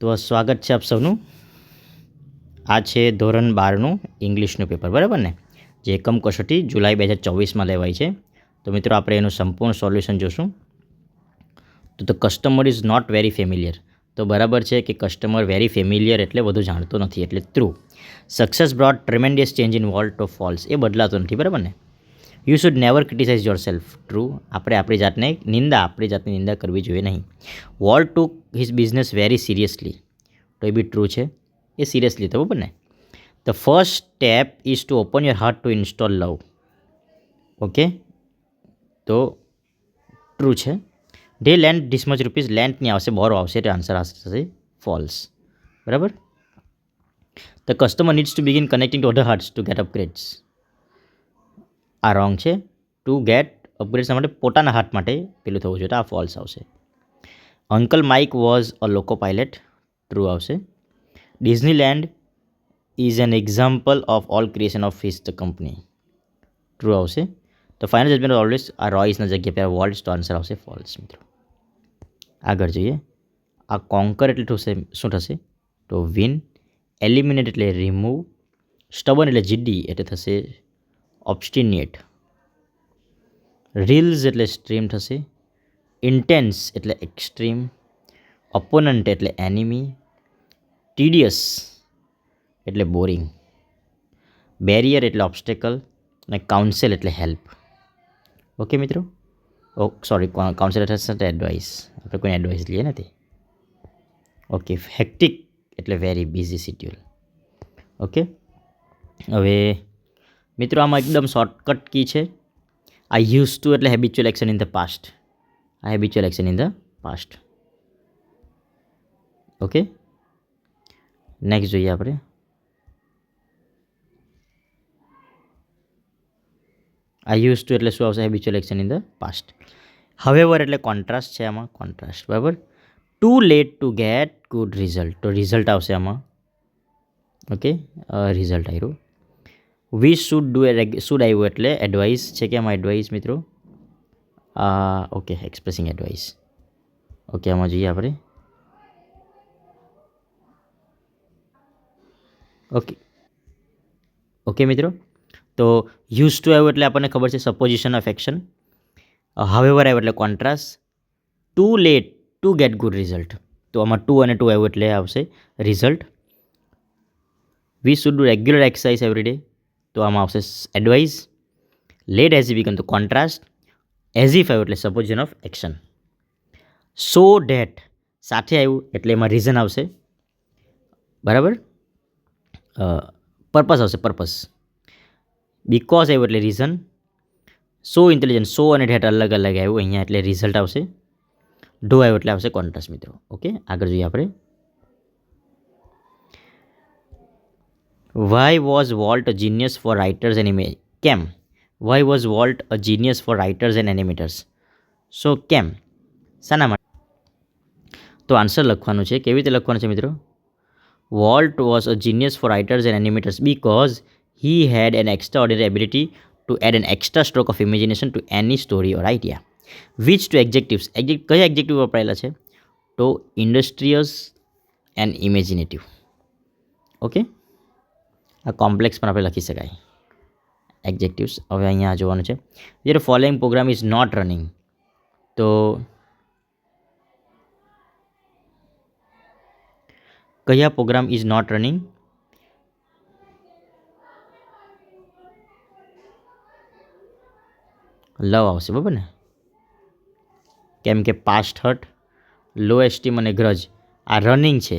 તો સ્વાગત છે આપ સૌનું. આ છે ધોરણ 12નું ઇંગ્લિશનું પેપર, બરાબર ને, જે એકમ કસોટી જુલાઈ 2024માં લેવાય છે. તો મિત્રો આપણે એનું સંપૂર્ણ સોલ્યુશન જોશું. તો the customer is not very familiar. તો બરાબર છે કે કસ્ટમર વેરી ફેમિલિયર એટલે બધું જાણતો નથી, એટલે true. Success brought tremendous change in world of false. એ બદલાતો નથી, બરાબર ને. You should never criticize yourself. True. આપણે આપણી જાતની નિંદા કરવી જોઈએ નહીં. Walt took his business very seriously. તો એ બી ટ્રુ છે, એ સિરિયસલી તો બરાબર ને. The first step is to open your heart two install love. Okay, તો ટ્રુ છે. They land this much rupees. Land નહીં આવશે, બોરો આવશે, એટલે આન્સર થશે ફોલ્સ, બરાબર. The customer needs two begin connecting to other hearts two gate અપગ્રેડ્સ. આ wrong છે. ટુ ગેટ અપગ્રેડ્સ માટે પોતાના હાર્ટ માટે પેલું થવું જોઈએ, તો આ ફોલ્સ આવશે. Uncle Mike was a loco pilot. True આવશે. Disneyland is an example of all creation of his the company. True આવશે. તો ફાઇનલ જજમેન્ટ ઓલવેઝ આ રોયસના જગ્યા પર વોલ્ટ્સ, તો આન્સર આવશે ફોલ્સ મિત્રો. આગળ જોઈએ. આ કોન્કર એટલે શું થશે? તો વિન. એલિમિનેટ એટલે રિમૂવ. સ્ટબન એટલે જિદ્દી, એટલે થશે ઓબ્સ્ટિનિએટ. રીલ્સ એટલે સ્ટ્રીમ થશે. ઇન્ટેન્સ એટલે એક્સ્ટ્રીમ. ઓપોનન્ટ એટલે એનિમી. ટીડિયસ એટલે બોરિંગ. બેરિયર એટલે ઓબ્સ્ટેકલ. અને કાઉન્સેલ એટલે હેલ્પ. ઓકે મિત્રો. સોરી, કાઉન્સેલ એટલે એડવાઇસ. આપણે કોઈ એડવાઇસ લઈએ નથી. ઓકે. હેક્ટિક એટલે વેરી બિઝી શિડ્યુલ. ઓકે. હવે મિત્રો આમાં એકદમ શોર્ટકટ કી છે. આ યુઝ ટુ એટલે habitual action in the past. આ habitual action in the past. Okay. Next જોઈએ આપણે. આ યુઝ ટુ એટલે શું આવશે? Habitual action in the past. However એટલે કોન્ટ્રાસ્ટ છે આમાં, કોન્ટ્રાસ્ટ, બરાબર. Too late to get good result, તો રિઝલ્ટ આવશે આમાં. ઓકે, રિઝલ્ટ આવ્યું. વી શુડ ડુ શુડ આવ્યું એટલે એડવાઇસ છે કે આમાં એડવાઇસ મિત્રો. Okay, expressing advice. ઓકે, આમાં જોઈએ આપણે. ઓકે ઓકે મિત્રો. તો યુઝ ટુ આવ્યું એટલે આપણને ખબર છે સપોઝિશન ઓફ એક્શન. હાવેવર આવ્યું એટલે contrast. Too late to get good result, તો આમાં ટુ અને ટુ આવ્યું એટલે આવશે result. We should do regular exercise every day, તો આમાં આવશે એડવાઇસ. લેટ એઝ બીકમ તો કોન્ટ્રાસ્ટ. એઝ ઇફ આવ્યું એટલે supposition of action. So that સાથે આવ્યું એટલે એમાં રીઝન આવશે, બરાબર. પર્પસ આવશે, પર્પસ. બિકોઝ આવ્યું એટલે રીઝન. સો ઇન્ટેલિજન્ટ, સો અને ડેટ અલગ અલગ આવ્યું અહીંયા એટલે રિઝલ્ટ આવશે. ડો આવ્યું એટલે આવશે કોન્ટ્રાસ્ટ મિત્રો. ઓકે, આગળ જોઈએ આપણે. Why was Walt a genius for writers and કેમ? Why was Walt a genius for writers and animators. So કેમ? શાના માટે? તો આન્સર લખવાનું છે. કેવી રીતે લખવાનું છે મિત્રો? Walt was a genius for writers and animators because he had an extraordinary ability to add an extra stroke of imagination to any story or idea. Which two adjectives? કયા એડજેક્ટિવ વપરાયેલા છે? તો ઇન્ડસ્ટ્રીયસ એન્ડ ઇમેજિનેટિવ. ઓકે, આ complex પણ આપણે લખી શકાય adjectives. હવે અહીંયા જોવાનું છે. જ્યારે following program is not running, તો કયા program is not running? Love આવશે, બરાબર ને. કેમ કે પાસ્ટ હર્ટ, લો એસ્ટીમ અને ગ્રજ આ રનિંગ છે,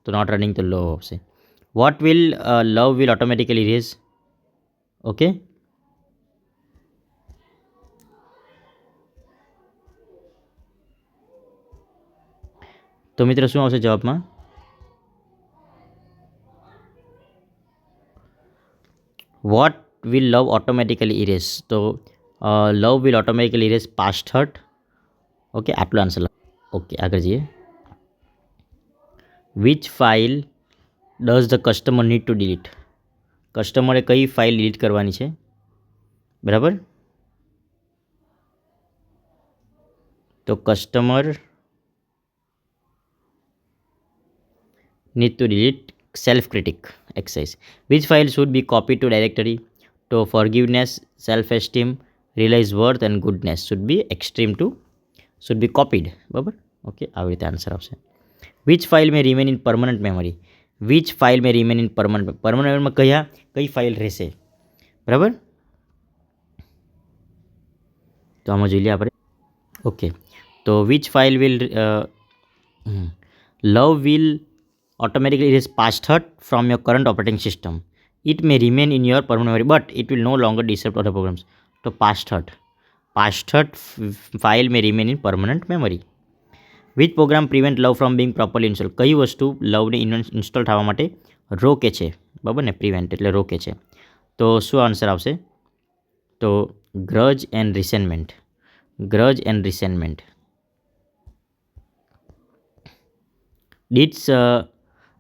તો નોટ રનિંગ તો લો આવશે. What will love will automatically erase. Okay, તો મિત્રો શું આવશે જવાબમાં? What will love automatically erase, તો love will automatically erase past hurt. Okay, આટલો આન્સર. ઓકે, આગળ જઈએ. Which file does the customer need to delete. કસ્ટમરે કઈ ફાઇલ ડિલીટ કરવાની છે, બરાબર. તો customer need to delete self-critic exercise. Which file should be copied to directory? તો forgiveness, self-esteem, realize worth and goodness should be copied. બરાબર, okay, આવી રીતે આન્સર આવશે. Which file may remain in permanent memory? Which file may remain in permanent memoryમાં કઈ file રહેશે? બરાબર, તો આમાં જોઈ લઈએ આપણે. ઓકે, તો which file will love will automatically erase past hurt from your current operating system. It may remain in your permanent memory, but it will no longer disrupt other programs. So past hurt file may remain in permanent memory. Which program prevent love from being properly installed? કઈ વસ્તુ લવને install થવા માટે રોકે છે? બરાબર ને, prevent એટલે રોકે છે. તો શું આન્સર આવશે? તો grudge and resentment.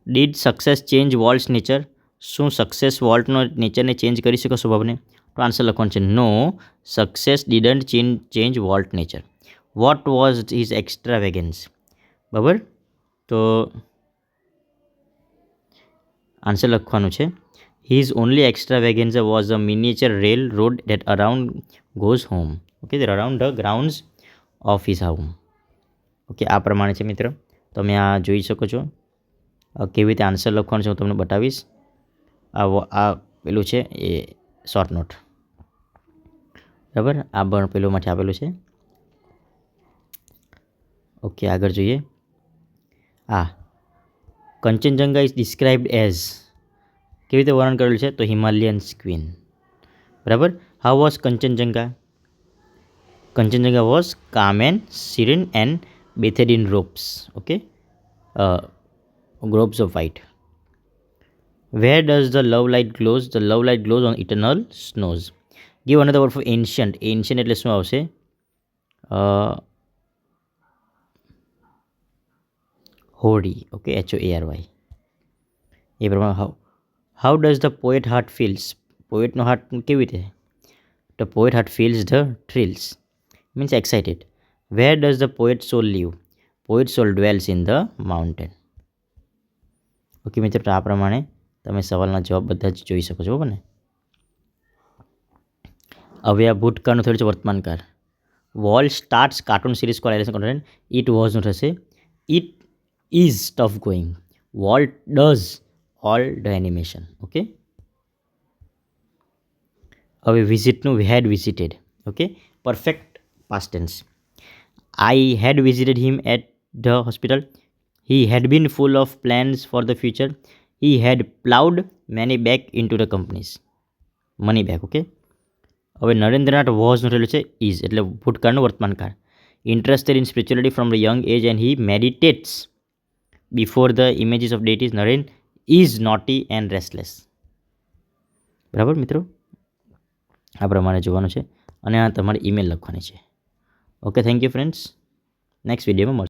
Did success change Walt's nature? શું સક્સેસ વોલ્ટનો નેચરને ચેન્જ કરી શકો સ્વભાવને? તો આન્સર લખવાનું છે no, success didn't change Walt nature. What was his extravagance? બરાબર, તો આન્સર લખવાનું છે his only extravaganza was a miniature railroad that around goes home. Okay, around the grounds of his home. Okay, આ પ્રમાણે છે મિત્ર. તમે આ જોઈ શકો છો કેવી રીતે આન્સર લખવાનું છે હું તમને બતાવીશ. આ પેલું છે એ શોર્ટ નોટ. બરાબર, આ પણ પેલુંમાંથી આપેલું છે. ઓકે, આગળ જોઈએ. કંચનજંગા ઇઝ ડિસ્ક્રાઇબ્ડ એઝ, કેવી રીતે વર્ણન કરેલું છે? તો હિમાલયન્સ ક્વીન. બરાબર, how was Kanchenjunga? Kanchenjunga was calm and serene and bathed in ropes. Okay, globes of white. Where does the love light glows? The love light glows on eternal snows. Give another word for ancient. Ancient એટલે શું આવશે? હોડી. Okay, HOARY. એ પ્રમાણે how does the poet heart feels? પોએટનો heart કેવી રીતે? The poet heart feels the thrills, means excited. Where does the poet soul live? Poet soul dwells in the mountain. Okay મિત્રો, તો આ પ્રમાણે તમે સવાલના જવાબ બધા જ જોઈ શકો છો. બરાબર ને. હવે આ ભૂતકાળનું થયેલું છે વર્તમાનકાળ. Walt starts cartoon series call Alice content. It વોઝનું થશે it is tough going. Walt does all the animation. Okay, હવે વિઝિટનું had visited. Okay, perfect past tense. I had visited him at the hospital. He had been full of plans for the future. He had plowed money back into the companies. Money back, okay. હવે નરેન્દ્રનાથ વોઝનું થયેલું છે is, એટલે ભૂતકાળનું વર્તમાનકાળ. Interested in spirituality from the young age and he meditates before the images of deities. Naren is naughty and restless. બરાબર મિત્રો, આ પ્રમાણે જોવાનું છે અને આ તમારે ઈમેલ લખવાની છે. Okay, thank you friends. Next વિડીયોમાં મળશે.